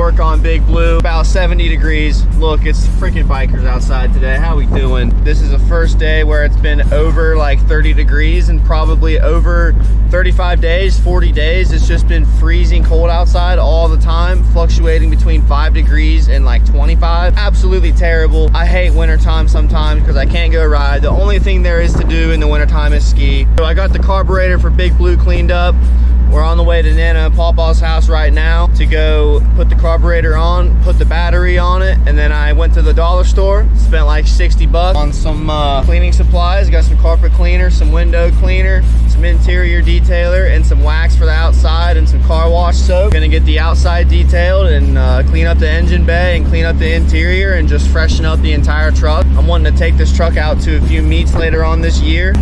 work on Big Blue. About 70 degrees. Look, it's freaking bikers outside today. How we doing? This is the first day where it's been over like 30 degrees and probably over 35 days, 40 days. It's just been freezing cold outside all the time, fluctuating between 5 degrees and like 25. Absolutely terrible. I hate wintertime sometimes because I can't go ride. The only thing there is to do in the wintertime is ski. So I got the carburetor for Big Blue cleaned up. We're on the way to Nana and Pawpaw's house right now to go put the carburetor on, put the battery on it, and then I went to the dollar store, spent like 60 bucks on some cleaning supplies. Got some carpet cleaner, some window cleaner, some interior detailer, and some wax for the outside and some car wash soap. Gonna get the outside detailed and clean up the engine bay and clean up the interior and just freshen up the entire truck. I'm wanting to take this truck out to a few meets later on this year.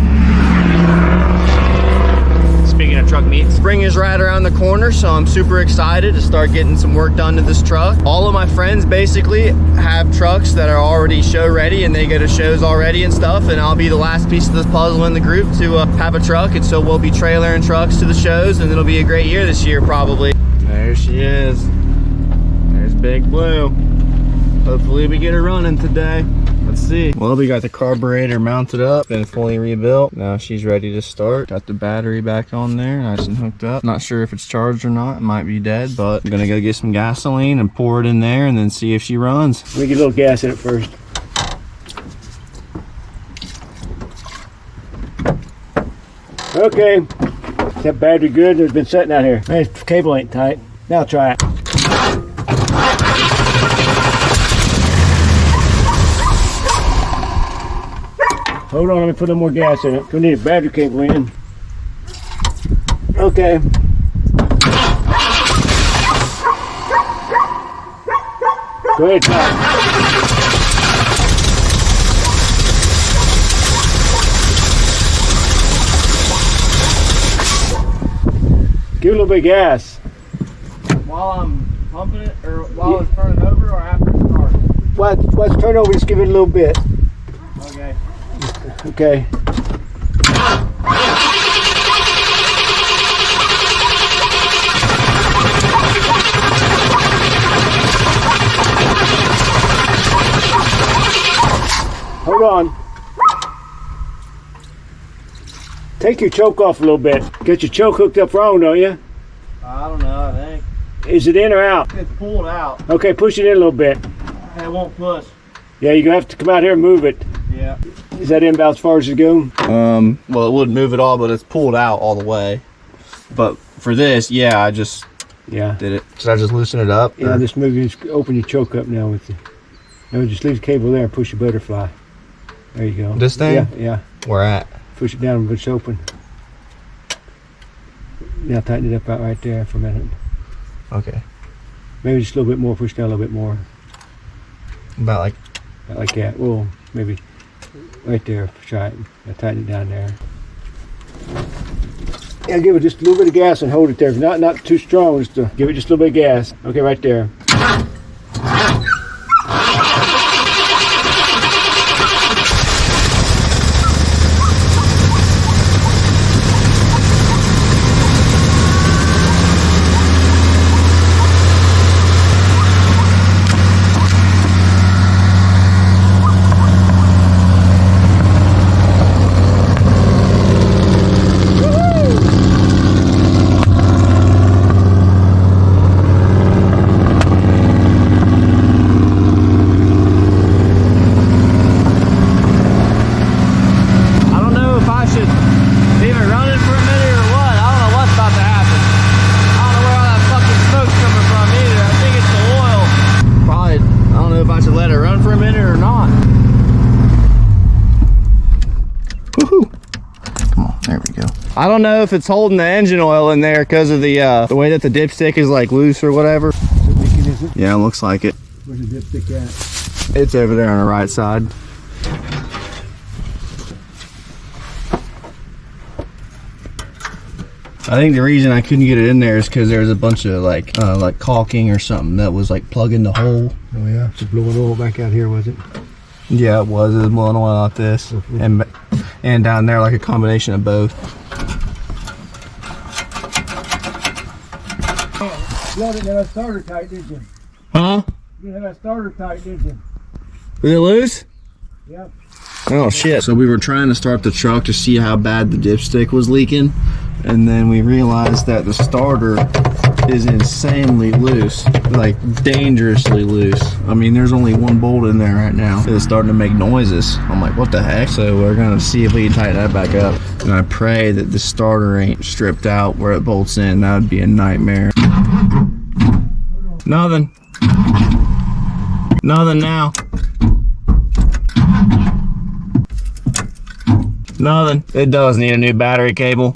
Speaking of truck meets, spring is right around the corner, so I'm super excited to start getting some work done to this truck. All of my friends basically have trucks that are already show ready and they go to shows already and stuff, and I'll be the last piece of this puzzle in the group to have a truck, and so we'll be trailering trucks to the shows, and it'll be a great year this year probably. There she is. There's Big Blue. Hopefully we get her running today. Let's see. Well, we got the carburetor mounted up, been fully rebuilt. Now she's ready to start. Got the battery back on there, nice and hooked up. Not sure if it's charged or not. It might be dead, but I'm gonna go get some gasoline and pour it in there and then see if she runs. Let me get a little gas in it first. Okay, that battery good? It's been sitting out here. Hey, the cable ain't tight. Now try it. Hold on, let me put a little more gas in it. Gonna need a battery cable in. Okay. Go ahead, try it. Give it a little bit of gas. While I'm pumping it, or while it's turning over, or after it starts? While it's turned over, just give it a little bit. Okay. Okay. Hold on. Take your choke off a little bit. Get your choke hooked up wrong, don't you? I don't know, I think. Is it in or out? It's pulled out. Okay, push it in a little bit. It won't push. Yeah, you're gonna have to come out here and move it. Yeah. Is that in about as far as it go? Well, it wouldn't move at all, but it's pulled out all the way. But for this, yeah, I just did it. Should I just loosen it up? Yeah, just move. Just open your choke up now with the. No, just leave the cable there and push your butterfly. There you go. This thing? Yeah, yeah. Where at? Push it down and it's open. Now tighten it up out right there for a minute. Okay. Maybe just a little bit more. Push down a little bit more. About like that. Well, maybe right there. Try it. Now tighten it down there. Yeah, give it just a little bit of gas and hold it there. Not too strong. Just to give it just a little bit of gas. Okay, right there. I don't know if it's holding the engine oil in there because of the way that the dipstick is like loose or whatever. Yeah, it looks like it. Where's the dipstick at? It's over there on the right side. I think the reason I couldn't get it in there is because there's a bunch of like caulking or something that was like plugging the hole. Oh yeah, it's blowing oil back out here, was it? Yeah, it was. It was blowing oil out this and down there, like a combination of both. Flooded in a starter tight, did you? Huh? You had that starter tight, didn't you? Is it loose? Yep. Oh shit. So we were trying to start the truck to see how bad the dipstick was leaking, and then we realized that the starter is insanely loose, like dangerously loose. I mean, there's only one bolt in there right now. It's starting to make noises. I'm like, what the heck? So we're gonna see if we can tighten that back up. And I pray that the starter ain't stripped out where it bolts in. That would be a nightmare. Nothing. Nothing now. Nothing. It does need a new battery cable.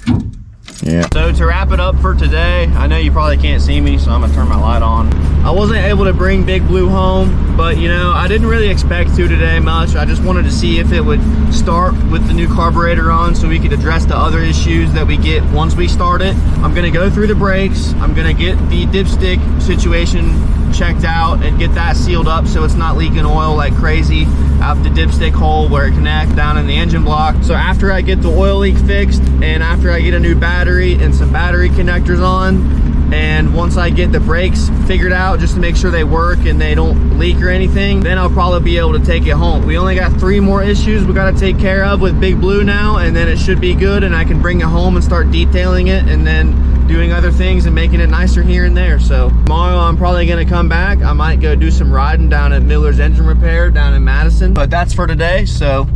Yeah. So to wrap it up for today, I know you probably can't see me, so I'm gonna turn my light on. I wasn't able to bring Big Blue home, but you know, I didn't really expect to today much. I just wanted to see if it would start with the new carburetor on so we could address the other issues that we get once we start it. I'm gonna go through the brakes. I'm gonna get the dipstick situation checked out and get that sealed up so it's not leaking oil like crazy out the dipstick hole where it connects down in the engine block. So after I get the oil leak fixed and after I get a new battery and some battery connectors on, and once I get the brakes figured out just to make sure they work and they don't leak or anything, then I'll probably be able to take it home. We only got 3 more issues we got to take care of with Big Blue now, and then it should be good and I can bring it home and start detailing it and then doing other things and making it nicer here and there. So tomorrow I'm probably gonna come back. I might go do some riding down at Miller's Engine Repair down in Madison. But that's for today, so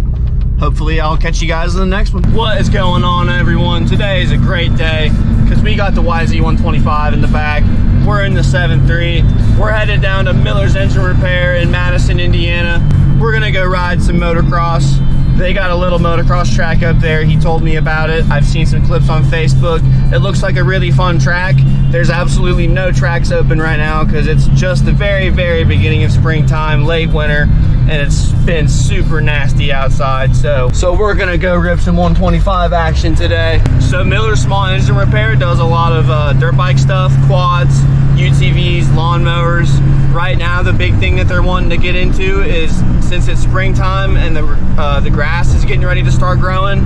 hopefully I'll catch you guys in the next one. What is going on, everyone? Today is a great day because we got the YZ125 in the back. We're in the 7.3. We're headed down to Miller's Engine Repair in Madison, Indiana. We're gonna go ride some motocross. They got a little motocross track up there. He told me about it. I've seen some clips on Facebook. It looks like a really fun track. There's absolutely no tracks open right now because it's just the very, very beginning of springtime, late winter, and it's been super nasty outside. So we're gonna go rip some 125 action today. So Miller Small Engine Repair does a lot of dirt bike stuff, quads, UTVs, lawnmowers. Right now, the big thing that they're wanting to get into is, since it's springtime and the grass is getting ready to start growing,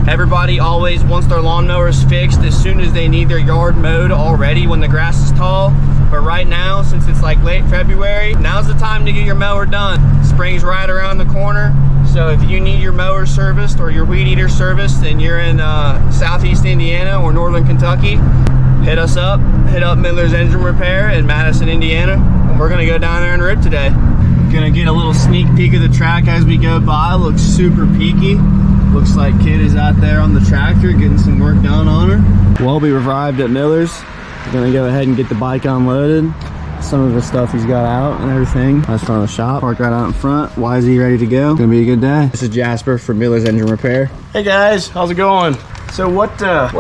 everybody always wants their lawnmowers fixed as soon as they need their yard mowed already when the grass is tall. But right now, since it's like late February, now's the time to get your mower done. Spring's right around the corner. So if you need your mower serviced or your weed eater serviced and you're in Southeast Indiana or Northern Kentucky, hit us up. Hit up Miller's Engine Repair in Madison, Indiana. And we're gonna go down there and rip today. Gonna get a little sneak peek of the track as we go by. Looks super peaky. Looks like Kid is out there on the tractor getting some work done on her. Well, we arrived at Miller's. We're gonna go ahead and get the bike unloaded. Some of the stuff he's got out and everything. That's from the shop. Parked right out in front. YZ ready to go. Gonna be a good day. This is Jasper from Miller's Engine Repair. Hey guys, how's it going? So what are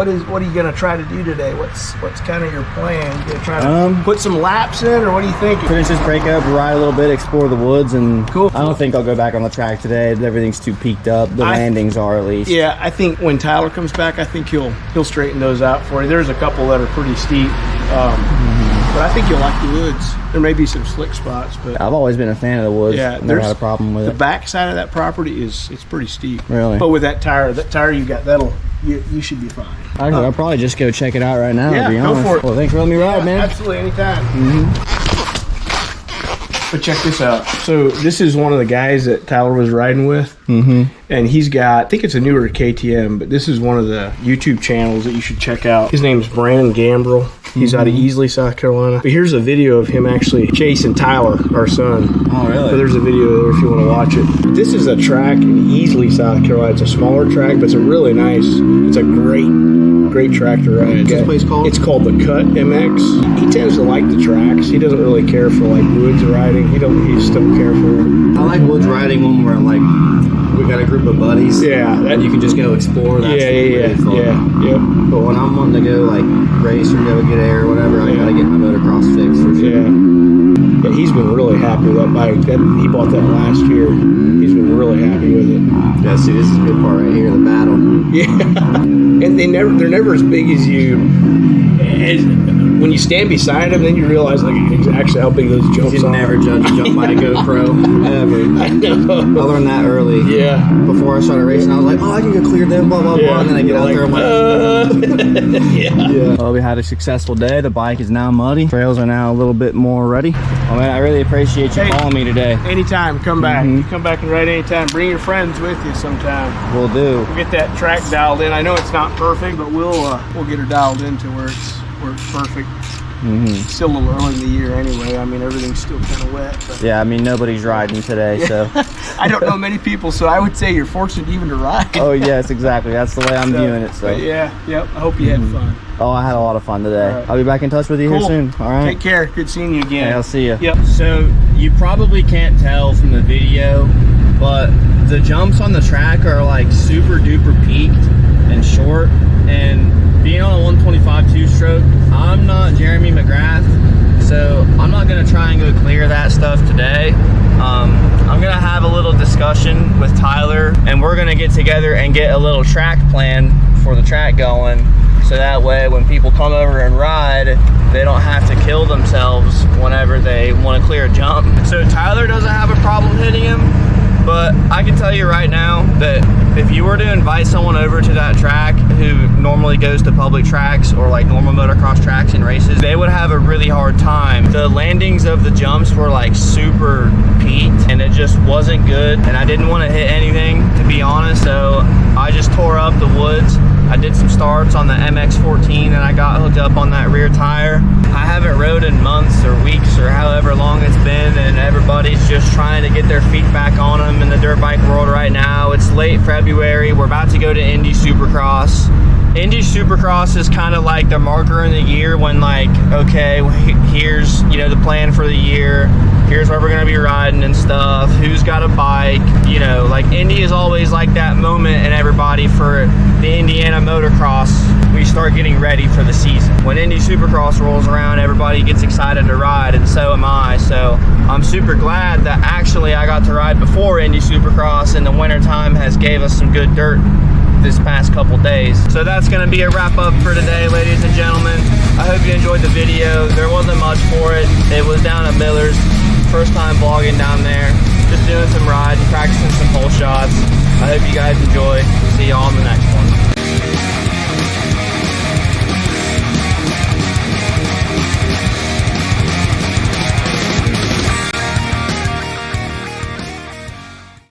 you gonna try to do today? What's kind of your plan? You gonna try to put some laps in, or what do you think? Finish this breakup, ride a little bit, explore the woods, and cool. I don't think I'll go back on the track today. Everything's too peaked up. The landings are, at least. Yeah, I think when Tyler comes back, I think he'll straighten those out for you. There's a couple that are pretty steep, but I think you'll like the woods. There may be some slick spots, but I've always been a fan of the woods. Yeah, never had a problem with it. The back side of that property it's pretty steep. Really? But with that tire you got, you should be fine. I'll probably just go check it out right now. Yeah, to be go honest. for it. Well, thanks for letting me ride, man. Absolutely, anytime. But check this out. So this is one of the guys that Tyler was riding with, and he's got, I think it's a newer KTM, but this is one of the YouTube channels that you should check out. His name's Brandon Gambrill. He's out of Easley, South Carolina. But here's a video of him actually chasing Tyler, our son. Oh, really? So there's a video there if you want to watch it. This is a track in Easley, South Carolina. It's a smaller track, but it's a really nice, it's a great track to ride. What's this place called? It's called the Cut MX. He tends to like the tracks. He doesn't really care for like woods riding. He just don't care for it. I like woods riding when we're like, we got a group of buddies. Yeah. And you can just go explore. That's really fun. Yeah. But when I'm wanting to go like race or go get air or whatever, I gotta get my motocross fixed for sure. Yeah, he's been really happy with that bike. He bought that last year. He's been really happy with it. Yeah, see, this is the good part right here, the battle. Yeah. And they're never as big as you. when you stand beside them, then you realize like actually how big those jumps You can are. never judge a jump by a GoPro, ever. I know. I learned that early. Yeah. Before I started racing, I was like, oh, I can go clear them, blah, blah, blah. And then I get out there, I'm like, yeah. Well, we had a successful day. The bike is now muddy. Trails are now a little bit more ready. Oh, man, I really appreciate you calling me today. Anytime, come back. You come back and ride anytime. Bring your friends with you sometime. Will do. We'll get that track dialed in. I know it's not perfect, but we'll get her dialed in to where it's perfect. Still a little early in the year anyway. I mean, everything's still kind of wet. But Yeah, I mean, nobody's riding today, so. I don't know many people, so I would say you're fortunate even to ride. Oh, yes, exactly. That's the way I'm viewing it, so. But yeah, yep. I hope you had fun. Oh, I had a lot of fun today. Right. I'll be back in touch with you here Cool. soon. All right. Take care. Good seeing you again. Hey, I'll see you. Yep. So you probably can't tell from the video, but the jumps on the track are like super duper peaked and short. And being on a 125 two-stroke, I'm not Jeremy McGrath, so I'm not gonna try and go clear that stuff today. I'm gonna have a little discussion with Tyler, and we're gonna get together and get a little track plan for the track going, so that way when people come over and ride, they don't have to kill themselves whenever they want to clear a jump. So Tyler doesn't have a problem hitting him, but I can tell you right now that if you were to invite someone over to that track who normally goes to public tracks or like normal motocross tracks and races, they would have a really hard time. The landings of the jumps were like super peaked and it just wasn't good, and I didn't want to hit anything, to be honest, so I just tore up the woods. I did some starts on the MX-14 and I got hooked up on that rear tire. I haven't rode in months or weeks or however long it's been, and everybody's just trying to get their feet back on them in the dirt bike world right now. It's late February. We're about to go to Indy Supercross. Indy Supercross is kind of like the marker in the year when like, okay, here's, you know, the plan for the year. Here's where we're gonna be riding and stuff. Who's got a bike? You know, like Indy is always like that moment in everybody for the Indiana motocross. We start getting ready for the season. When Indy Supercross rolls around, everybody gets excited to ride, and so am I. So I'm super glad that actually I got to ride before Indy Supercross, and the wintertime has gave us some good dirt this past couple days. So that's gonna be a wrap up for today, ladies and gentlemen. I hope you enjoyed the video. There wasn't much for it. It was down at Miller's. First time vlogging down there. Just doing some riding, practicing some hole shots. I hope you guys enjoy. See y'all on the next one.